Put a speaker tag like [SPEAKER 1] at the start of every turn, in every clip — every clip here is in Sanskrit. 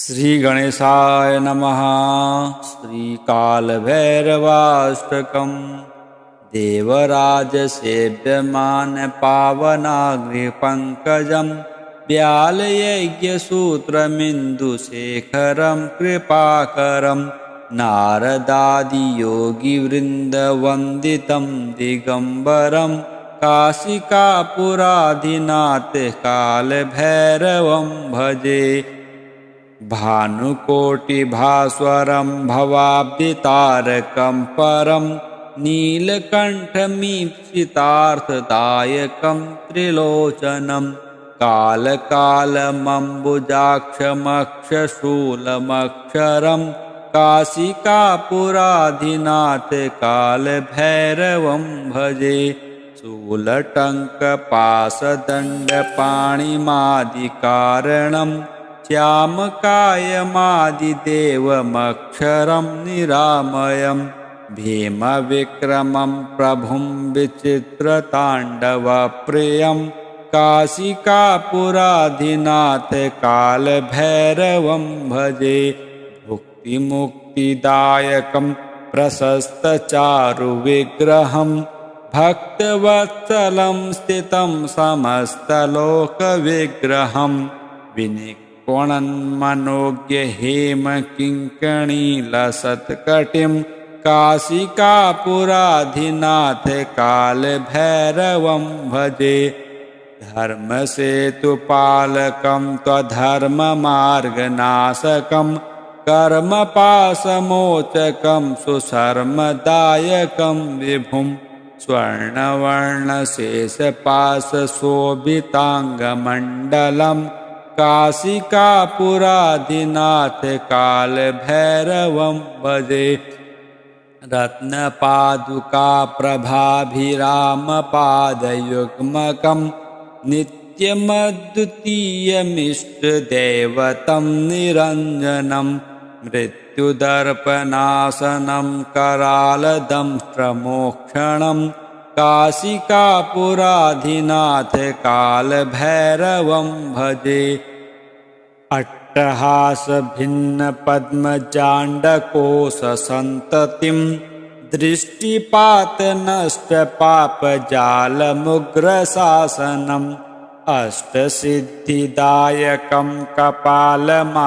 [SPEAKER 1] श्री गणेशाय नमः। श्रीकालभैरवाष्टकम्। देवराजसेव्यमानपावनाग्निपङ्कजं व्यालयज्ञसूत्रमिन्दुशेखरं कृपाकरं नारदादियोगिवृन्दवन्दितं दिगम्बरं काशिकापुराधिनाथ कालभैरवं भजे। भानुकोटिभास्वरं भवाब्धितारकं परं नीलकण्ठमीप्सितार्थदायकं त्रिलोचनं कालकालमम्बुजाक्षमक्षशूलमक्षरं काशिकापुराधिनाथ कालभैरवं भजे। शूलटङ्कपाशदण्डपाणिमादिकारणं श्यामकायमादिदेवमक्षरं निरामयं भीमविक्रमं प्रभुं विचित्रताण्डवप्रियं काशिकापुराधिनाथ कालभैरवं भजे। भुक्तिमुक्तिदायकं प्रशस्तचारुविग्रहं भक्तवत्सलं स्थितं समस्तलोकविग्रहं विनिक्वणन्मनोज्ञहेमकिङ्कणीलसत्कटिं काशिकापुराधिनाथ कालभैरवं भजे। धर्मसेतुपालकं त्वधर्ममार्गनाशकं कर्मपाशमोचकं सुशर्मदायकं विभुं स्वर्णवर्णशेषपाशशोभिताङ्गमण्डलं काशिकापुराधिनाथ कालभैरवं भजे। रत्नपादुकाप्रभाभिरामपादयुग्मकं नित्यमद्वितीयमिष्टदैवतं निरञ्जनं मृत्युदर्पनाशनं करालदंष्ट्रमोक्षणं काशिकापुराधिनाथ कालभैरवं भजे। अट्टहासभिन्नपद्मजाण्डकोशसन्ततिं दृष्टिपातनष्टपापजालमुग्रशासनम् अष्टसिद्धिदायकं कपालमालिकन्धरं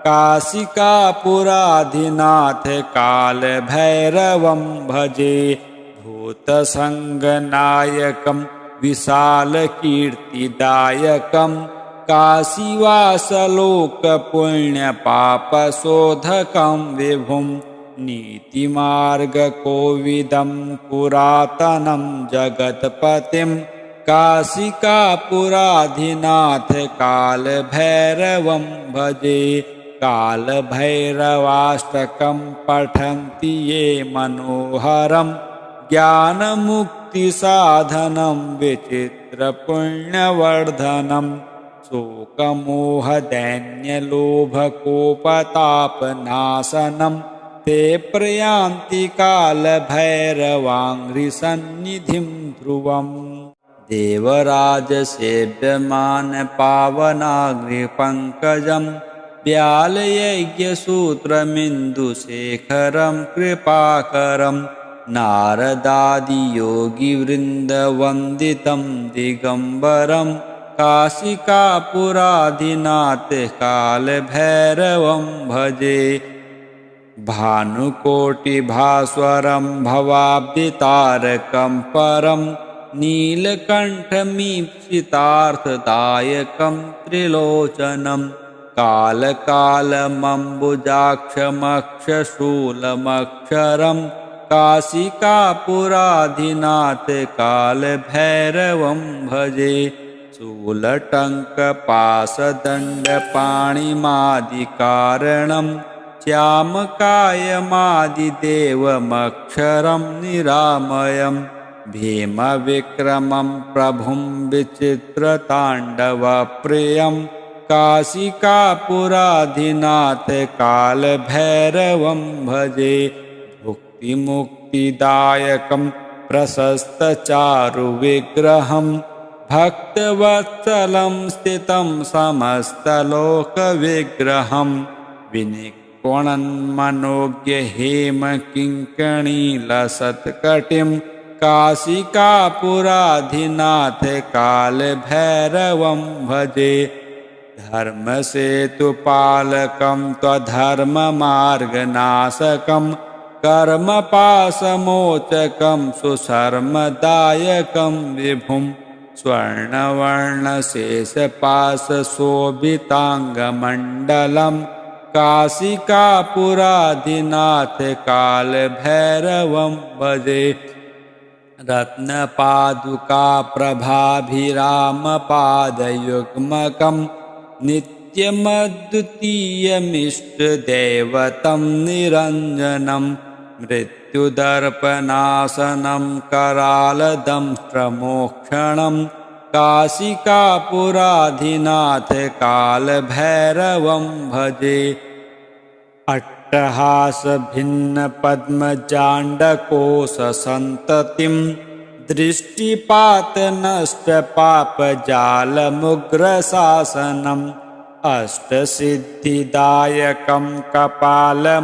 [SPEAKER 1] काशिकापुराधिनाथ कालभैरवं भजे। भूतसङ्गनायकं विशालकीर्तिदायकं काशीवासलोकपुण्यपापशोधकं विभुं नीतिमार्गकोविदं पुरातनं जगत्पतिं काशिकापुराधिनाथ कालभैरवं भजे। कालभैरवाष्टकं पठन्ति ये मनोहरं ज्ञानमुक्तिसाधनं विचित्रपुण्यवर्धनं शोकमोहदैन्यलोभकोपतापनाशनं ते प्रयान्ति कालभैरवाङ्घ्रिसन्निधिं ध्रुवम्। देवराजसेव्यमानपावनाग्निपङ्कजं व्यालयज्ञसूत्रमिन्दुशेखरं कृपाकरं नारदादियोगिवृन्दवन्दितं दिगम्बरं काशिकापुराधिनाथ कालभैरवं भजे। भानुकोटिभास्वरं भवाब्धितारकं परं नीलकण्ठमीप्सितार्थदायकं त्रिलोचनं कालकालमम्बुजाक्षमक्षशूलमक्षरं काशिकापुराधिनाथ कालभैरवं भजे। शूलटङ्कपाशदण्डपाणिमादिकारणं श्यामकायमादिदेवमक्षरं निरामयं भीमविक्रमं प्रभुं विचित्रताण्डवप्रियं काशिकापुराधिनाथ कालभैरवं भजे। भुक्तिमुक्तिदायकं प्रशस्तचारुविग्रहं भक्तवत्सलं स्थितं समस्तलोकविग्रहं विनिक्वणन्मनोज्ञहेमकिङ्कणीलसत्कटिं काशिकापुराधिनाथ कालभैरवं भजे। धर्मसेतुपालकं त्वधर्ममार्गनाशकं कर्मपाशमोचकं सुशर्मदायकं विभुं स्वर्णवर्णशेषपाशशोभिताङ्गमण्डलं काशिकापुराधिनाथ कालभैरवं भजे। रत्नपादुकाप्रभाभिरामपादयुग्मकं नित्यमद्वितीयमिष्टदैवतं निरञ्जनं मृत्युदर्पनाशनं करालदंष्ट्रमोक्षणं काशिकापुराधिनाथ कालभैरवं भजे। अट्टहासभिन्नपद्मजाण्डकोशसन्ततिं दृष्टिपातनष्टपापजालमुग्रशासनम् अष्टसिद्धिदायकं कपालमालिकन्धरं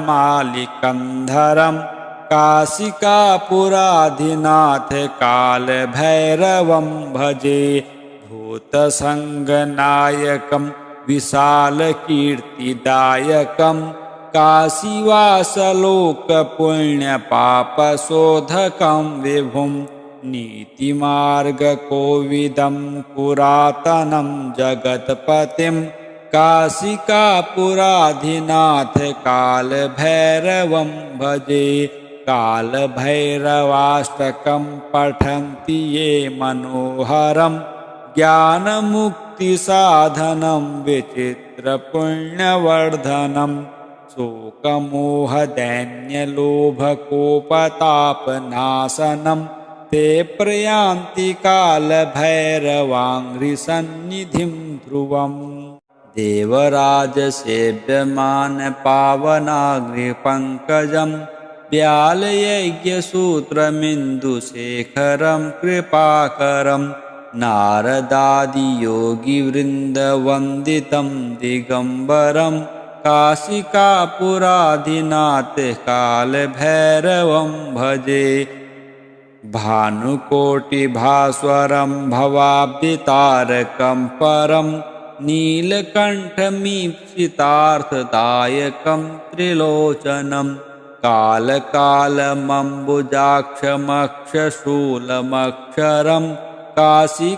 [SPEAKER 1] काशिकापुराधिनाथ कालभैरवं भजे। भूतसङ्गनायकं विशालकीर्तिदायकं काशीवासलोकपुण्यपापशोधकं विभुं नीतिमार्गकोविदं पुरातनं जगत्पतिं काशिकापुराधिनाथ कालभैरवं भजे। कालभैरवाष्टकं पठन्ति ये मनोहरं ज्ञानमुक्तिसाधनं विचित्रपुण्यवर्धनं शोकमोहदैन्यलोभकोपतापनाशनं ते प्रयान्ति कालभैरवाङ्घ्रिसन्निधिं ध्रुवम्। देवराजसेव्यमानपावनाग्निपङ्कजं व्यालयज्ञसूत्रमिन्दुशेखरं कृपाकरं नारदादियोगिवृन्दवन्दितं दिगम्बरं काशिकापुराधिनाथ कालभैरवं भजे। भानुकोटिभास्वरं भवाब्धितारकं परं नीलकण्ठमीप्सितार्थदायकं त्रिलोचनं कालकालमम्बुजाक्षमक्षशूलमक्षरं काशिकापुराधिनाथ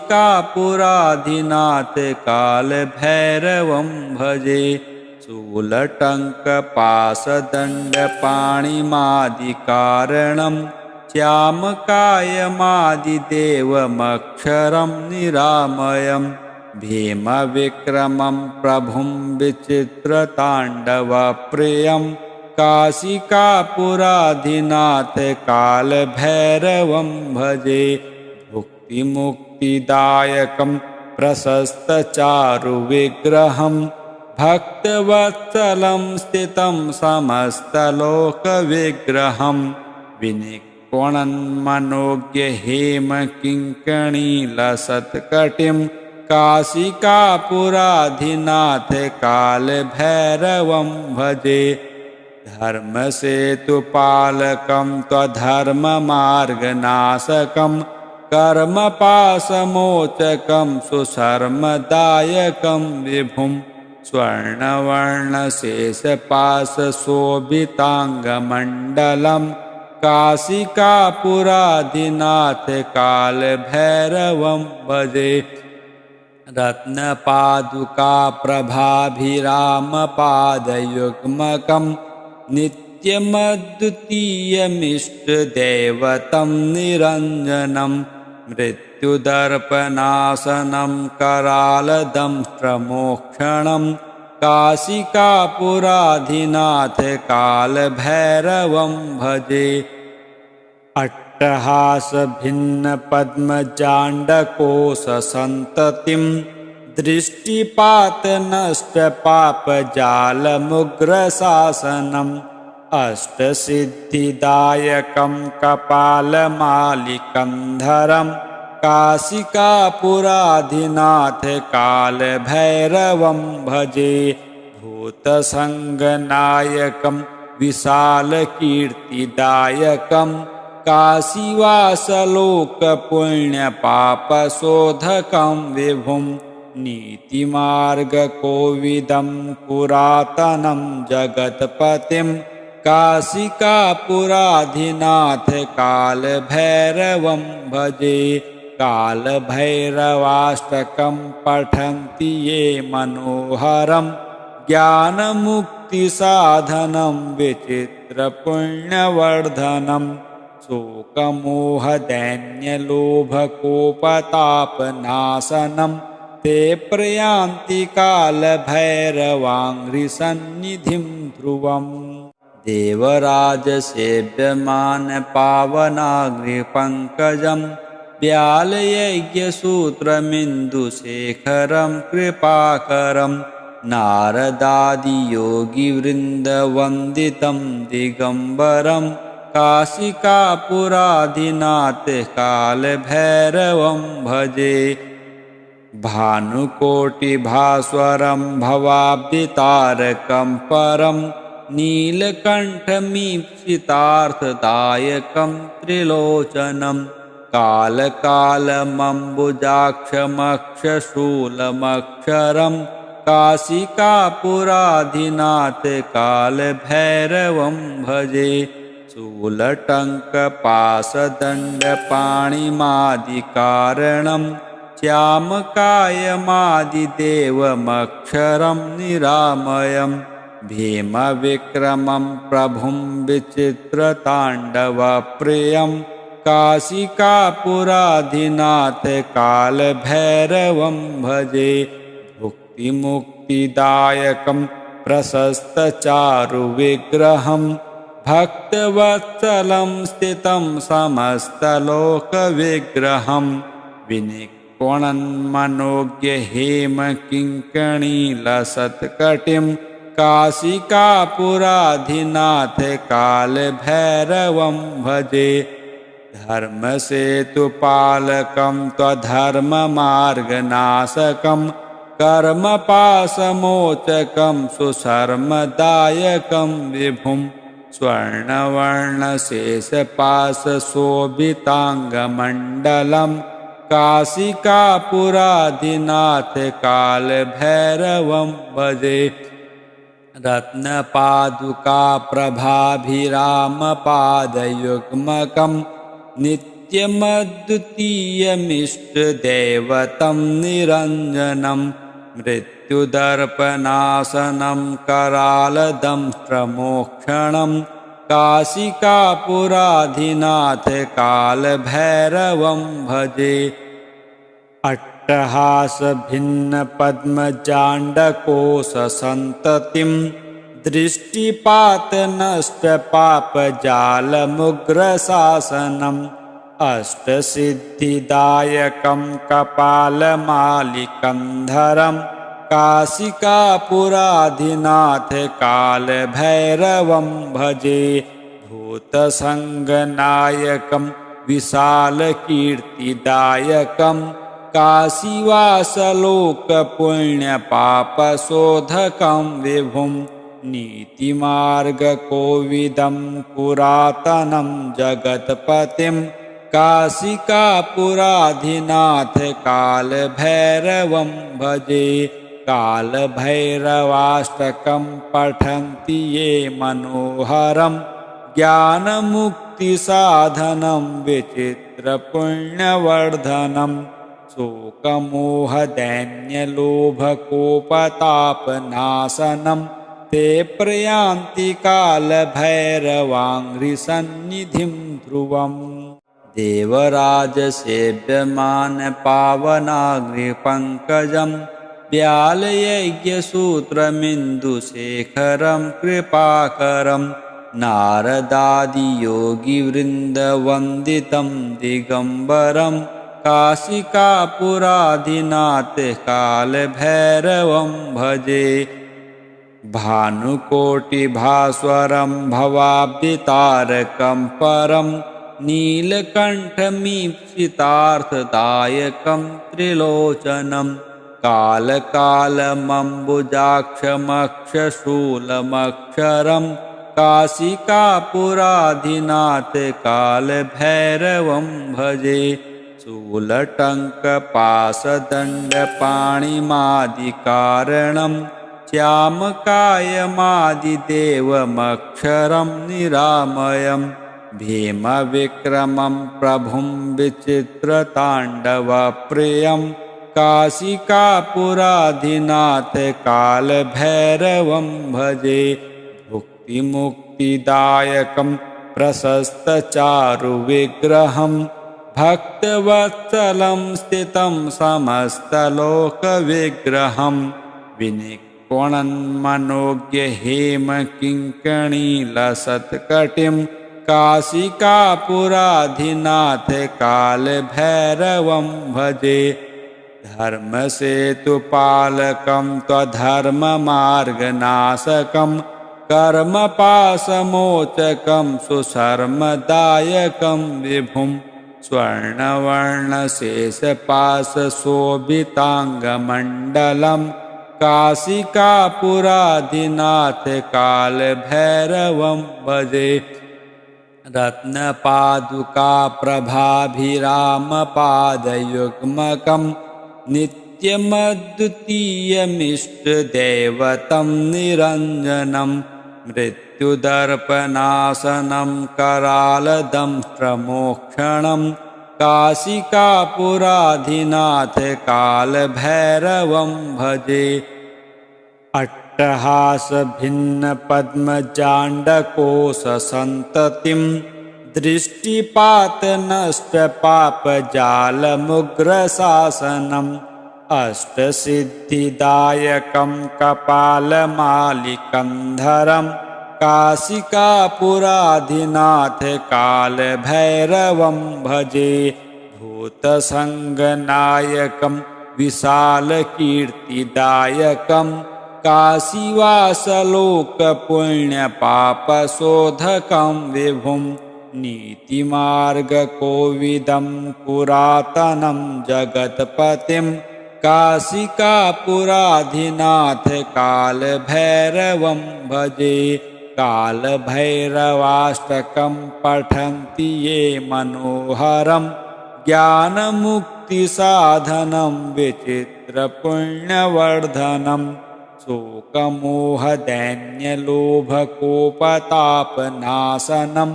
[SPEAKER 1] कालभैरवं भजे। शूलटङ्कपाशदण्डपाणिमादिकारणं श्यामकायमादिदेवमक्षरं निरामयं भीमविक्रमं प्रभुं विचित्रताण्डवप्रियं काशिकापुराधिनाथ कालभैरवं भजे। भुक्तिमुक्तिदायकं प्रशस्तचारुविग्रहं भक्तवत्सलं स्थितं समस्तलोकविग्रहं विनिक्वणन्मनोज्ञहेमकिङ्कणीलसत्कटिं काशिकापुराधिनाथ कालभैरवं भजे। धर्मसेतुपालकं त्वधर्ममार्गनाशकं कर्मपाशमोचकं सुशर्मदायकं विभुं स्वर्णवर्णशेषपाशशोभिताङ्गमण्डलं काशिकापुराधिनाथ कालभैरवं भजे। रत्नपादुकाप्रभाभिरामपादयुग्मकं नित्यमद्वितीयमिष्टदैवतं निरञ्जनं मृत्युदर्पनाशनं करालदंष्ट्रमोक्षणं काशिकापुराधिनाथ कालभैरवं भजे। अट्टहासभिन्नपद्मजाण्डकोशसन्ततिं दृष्टिपातनष्टपापजालमुग्रशासनम् अष्टसिद्धिदायकं कपालमालिकन्धरं काशिकापुराधिनाथ कालभैरवं भजे। भूतसङ्गनायकं विशालकीर्तिदायकं काशीवासलोकपुण्यपापशोधकं विभुं। नीतिमार्गकोविदं पुरातनं जगत्पतिं काशिकापुराधिनाथ कालभैरवं भजे। कालभैरवाष्टकं पठन्ति ये मनोहरं ज्ञानमुक्तिसाधनं विचित्रपुण्यवर्धनं। शोकमोहदैन्यलोभकोपतापनाशनं ते प्रयान्ति कालभैरवाङ्घ्रिसन्निधिं ध्रुवम्। देवराजसेव्यमानपावनाग्निपङ्कजं व्यालयज्ञसूत्रमिन्दुशेखरं कृपाकरं नारदादियोगिवृन्दवन्दितं दिगम्बरं काशिकापुराधिनाथ कालभैरवं भजे। भानुकोटिभास्वरं भवाब्धितारकं परं नीलकण्ठमीप्सितार्थदायकं त्रिलोचनं कालकालमम्बुजाक्षमक्षशूलमक्षरं काशिकापुराधिनाथ कालभैरवं भजे। शूलटङ्कपाशदण्डपाणिमादिकारणं श्यामकायमादिदेवमक्षरं निरामयं भीमविक्रमं प्रभुं विचित्रताण्डवप्रियं काशिकापुराधिनाथ कालभैरवं भजे। भुक्तिमुक्तिदायकं प्रशस्तचारुविग्रहं भक्तवत्सलं स्थितं समस्तलोकविग्रहं विनिक्वणन्मनोज्ञहेमकिङ्कणीलसत्कटिं काशिकापुराधिनाथ कालभैरवं भजे। धर्मसेतुपालकं त्वधर्ममार्गनाशकं कर्मपाशमोचकं सुशर्मदायकं विभुं स्वर्णवर्णशेषपाशशोभिताङ्गमण्डलं काशिकापुराधिनाथ कालभैरवं भजे। रत्नपादुकाप्रभाभिरामपादयुग्मकं नित्यमद्वितीयमिष्टदैवतं निरञ्जनं मृत्युदर्पनाशनं करालदंष्ट्रमोक्षणं काशिकापुराधिनाथ कालभैरवं भजे। अट्टहासभिन्नपद्मजाण्डकोशसन्ततिं दृष्टिपातनष्टपापजालमुग्रशासनम् अष्टसिद्धिदायकं कपालमालिकन्धरं काशिकापुराधिनाथ कालभैरवं भजे। भूतसङ्गनायकं विशालकीर्तिदायकं काशीवासलोकपुण्यपापशोधकं विभुं नीतिमार्गकोविदं पुरातनं जगत्पतिं काशिकापुराधिनाथ कालभैरवं भजे। कालभैरवाष्टकं पठन्ति ये मनोहरं ज्ञानमुक्तिसाधनं विचित्रपुण्यवर्धनं शोकमोहदैन्यलोभकोपतापनाशनं ते प्रयान्ति कालभैरवाङ्घ्रिसन्निधिं ध्रुवम्। देवराजसेव्यमानपावनाग्निपङ्कजं व्यालयज्ञसूत्रमिन्दुशेखरं कृपाकरं नारदादियोगिवृन्दवन्दितं दिगम्बरं काशिकापुराधिनाथ कालभैरवं भजे। भानुकोटिभास्वरं भवाब्धितारकं परं नीलकण्ठमीप्सितार्थदायकं त्रिलोचनं कालकालमम्बुजाक्षमक्षशूलमक्षरं काशिकापुराधिनाथ कालभैरवं भजे शूलटङ्कपाशदण्डपाणिमादिकारणं श्यामकायमादिदेवमक्षरं निरामयं भीमविक्रमं प्रभुं विचित्रताण्डवप्रियं काशिकापुराधिनाथ कालभैरवं भजे भुक्तिमुक्तिदायकं प्रशस्तचारुविग्रहं भक्तवत्सलं स्थितं समस्तलोकविग्रहं विनिक्वणन्मनोज्ञहेमकिङ्कणीलसत्कटिं काशिकापुराधिनाथ कालभैरवं भजे धर्मसेतुपालकं त्वधर्ममार्गनाशकं कर्मपाशमोचकं सुशर्मदायकं विभुं स्वर्णवर्णशेषपाशशोभिताङ्गमण्डलं काशिकापुराधिनाथ कालभैरवं भजे रत्नपादुकाप्रभाभिरामपादयुग्मकं नित्यमद्वितीयमिष्टदैवतं निरञ्जनं मृत्युदर्पनाशनं करालदंष्ट्रमोक्षणं काशिकापुराधिनाथ कालभैरवं भजे अट्टहासभिन्नपद्मजाण्डकोशसन्ततिं दृष्टिपातनष्टपापजालमुग्रशासनम् अष्टसिद्धिदायकं कपालमालिकन्धरं काशिकापुराधिनाथ कालभैरवं भजे भूतसङ्गनायकं विशालकीर्तिदायकं काशीवासलोकपुण्यपापशोधकं विभुं नीतिमार्गकोविदं पुरातनं जगत्पतिं काशिकापुराधिनाथ कालभैरवं भजे कालभैरवाष्टकं पठन्ति ये मनोहरं ज्ञानमुक्तिसाधनं विचित्रपुण्यवर्धनं शोकमोहदैन्यलोभकोपतापनाशनं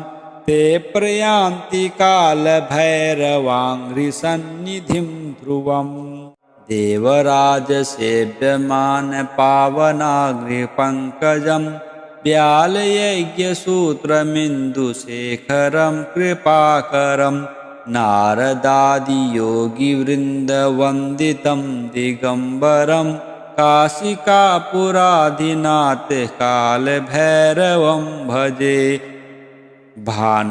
[SPEAKER 1] ते प्रयान्ति कालभैरवाङ्घ्रिसन्निधिं ध्रुवम् देवराजसेव्यमानपावनाग्निपङ्कजं व्यालयज्ञसूत्रमिन्दुशेखरं कृपाकरं नारदादियोगिवृन्दवन्दितं दिगम्बरं काशिकापुराधिनाथ कालभैरवं भजे भानुकोटिभास्वरं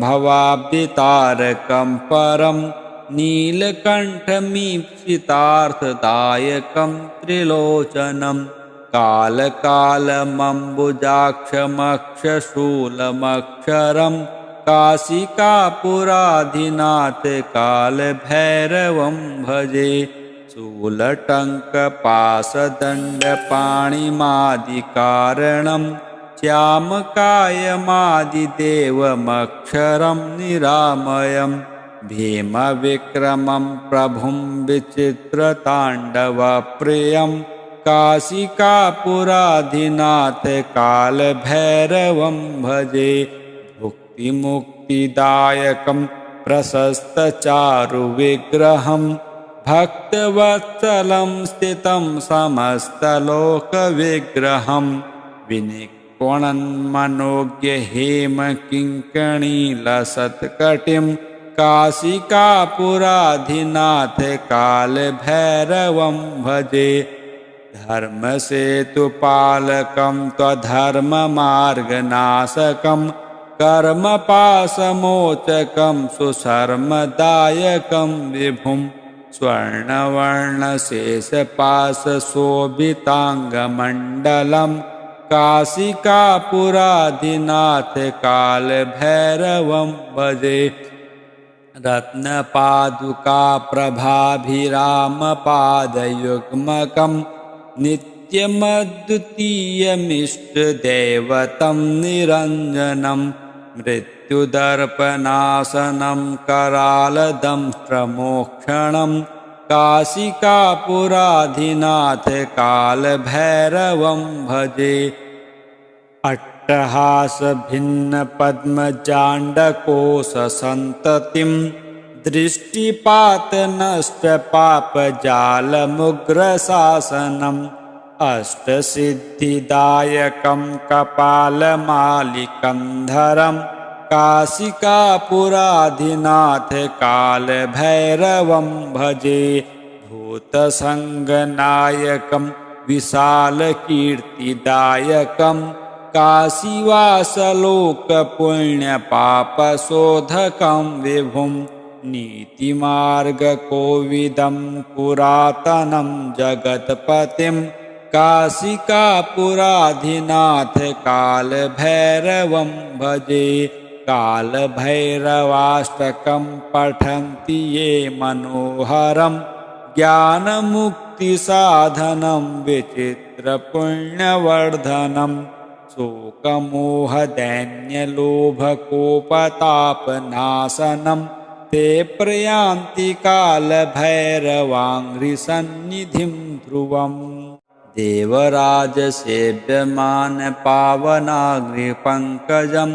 [SPEAKER 1] भवाब्दितारकं परं नीलकण्ठमीप्सितार्थदायकं त्रिलोचनं कालकालमम्बुजाक्षमक्षशूलमक्षरं काशिकापुराधिनाथ कालभैरवं भजे शूलटङ्कपाशदण्डपाणिमादिकारणं श्यामकायमादिदेवमक्षरं निरामयं भीमविक्रमं प्रभुं विचित्रताण्डवप्रियं काशिकापुराधिनाथ कालभैरवं भजे भुक्तिमुक्तिदायकं प्रशस्तचारुविग्रहं भक्तवत्सलं स्थितं समस्तलोकविग्रहं विनिक्वणन्मनोज्ञहेमकिङ्कणीलसत्कटिं काशिकापुराधिनाथ कालभैरवं भजे धर्मसेतुपालकं त्वधर्ममार्गनाशकं कर्मपाशमोचकं सुशर्मदायकं विभुं स्वर्णवर्णशेषपाशशोभिताङ्गमण्डलं काशिकापुराधिनाथ कालभैरवं भजे। रत्नपादुकाप्रभाभिरामपादयुग्मकं नित्यमद्वितीयमिष्टदैवतं निरञ्जनं मृत्युदर्पनाशनं करालदंष्ट्रमोक्षणं काशिकापुराधिनाथ कालभैरवं भजे। अट्टहासभिन्नपद्मजाण्डकोशसन्ततिं दृष्टिपातनष्टपापजालमुग्रशासनम् अष्टसिद्धिदायकं कपालमालिकन्धरं काशिकापुराधिनाथ कालभैरवं भजे। भूतसङ्गनायकं विशालकीर्तिदायकं काशीवासलोकपुण्यपापशोधकं विभुं नीतिमार्गकोविदं पुरातनं जगत्पतिं काशिकापुराधिनाथ कालभैरवं भजे। कालभैरवाष्टकं पठन्ति ये मनोहरं ज्ञानमुक्तिसाधनं विचित्रपुण्यवर्धनं शोकमोहदैन्यलोभकोपतापनाशनं ते प्रयान्ति कालभैरवाङ्घ्रिसन्निधिं ध्रुवम्। देवराजसेव्यमानपावनाग्निपङ्कजं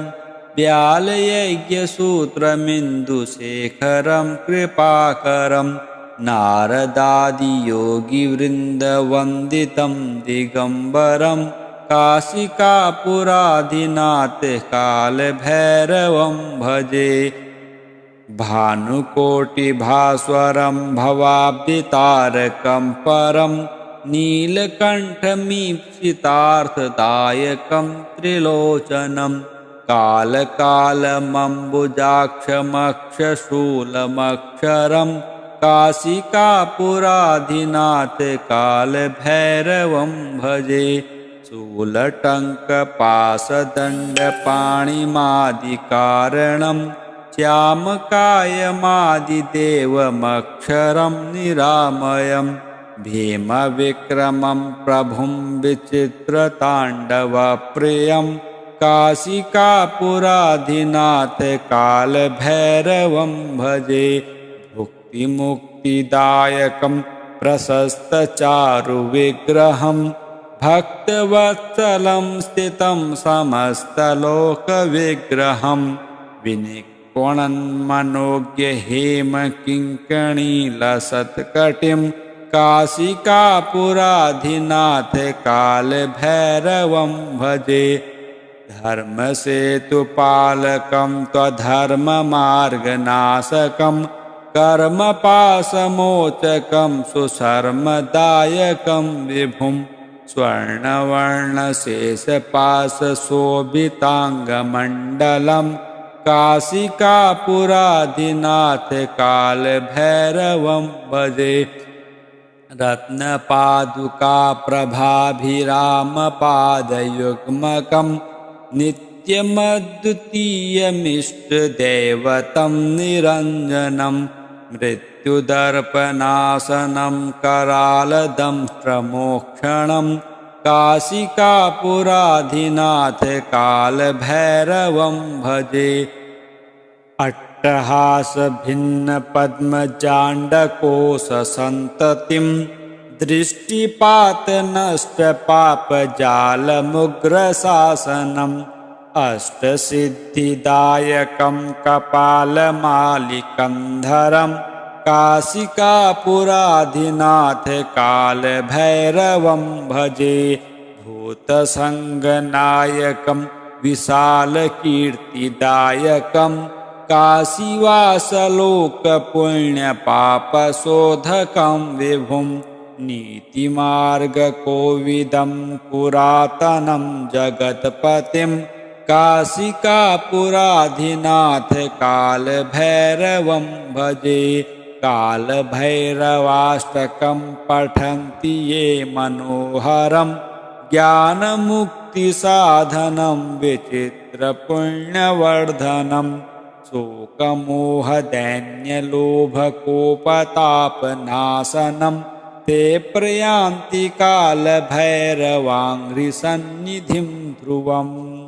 [SPEAKER 1] व्यालयज्ञसूत्रमिन्दुशेखरं कृपाकरं नारदादियोगिवृन्दवन्दितं दिगम्बरं काशिकापुराधिनाथ कालभैरवं भजे। भानुकोटिभास्वरं भवाब्धितारकं परं नीलकण्ठमीप्सितार्थदायकं त्रिलोचनं कालकालमम्बुजाक्षमक्षशूलमक्षरं काशिकापुराधिनाथ कालभैरवं भजे। शूलटङ्कपाशदण्डपाणिमादिकारणं श्यामकायमादिदेवमक्षरं निरामयं भीमविक्रमं प्रभुं विचित्रताण्डवप्रियं काशिकापुराधिनाथ कालभैरवं भजे। भुक्तिमुक्तिदायकं प्रशस्तचारुविग्रहं भक्तवत्सलं स्थितं समस्तलोकविग्रहं विनिक्वणन्मनोज्ञहेमकिङ्कणीलसत्कटिं काशिकापुराधिनाथ कालभैरवं भजे। धर्मसेतुपालकं त्वधर्ममार्गनाशकं कर्मपाशमोचकं सुशर्मदायकं विभुं स्वर्णवर्णशेषपाशशोभिताङ्गमण्डलं काशिकापुराधिनाथ कालभैरवं भजे। रत्नपादुकाप्रभाभिरामपादयुग्मकं नित्यमद्वितीयमिष्टदैवतं निरञ्जनं मृत्युदर्पनाशनं करालदंष्ट्रमोक्षणं काशिकापुराधिनाथ कालभैरवं भजे। अट्टहासभिन्नपद्मजाण्डकोशसन्ततिं दृष्टिपातनष्टपापजालमुग्रशासनम् अष्टसिद्धिदायकं कपालमालिकन्धरं काशिकापुराधिनाथ कालभैरवं भजे। भूतसङ्गनायकं विशालकीर्तिदायकं काशीवासलोकपुण्यपापशोधकं विभुं नीतिमार्गकोविदं पुरातनं जगत्पतिं काशिकापुराधिनाथ कालभैरवं भजे। कालभैरवाष्टकं पठन्ति ये मनोहरं ज्ञानमुक्ति मुक्तिसाधनं विचित्रपुण्यवर्धनं शोकमोहदैन्यलोभकोपतापनाशनं ते प्रयान्ति कालभैरवाङ्घ्रिसन्निधिं ध्रुवम्।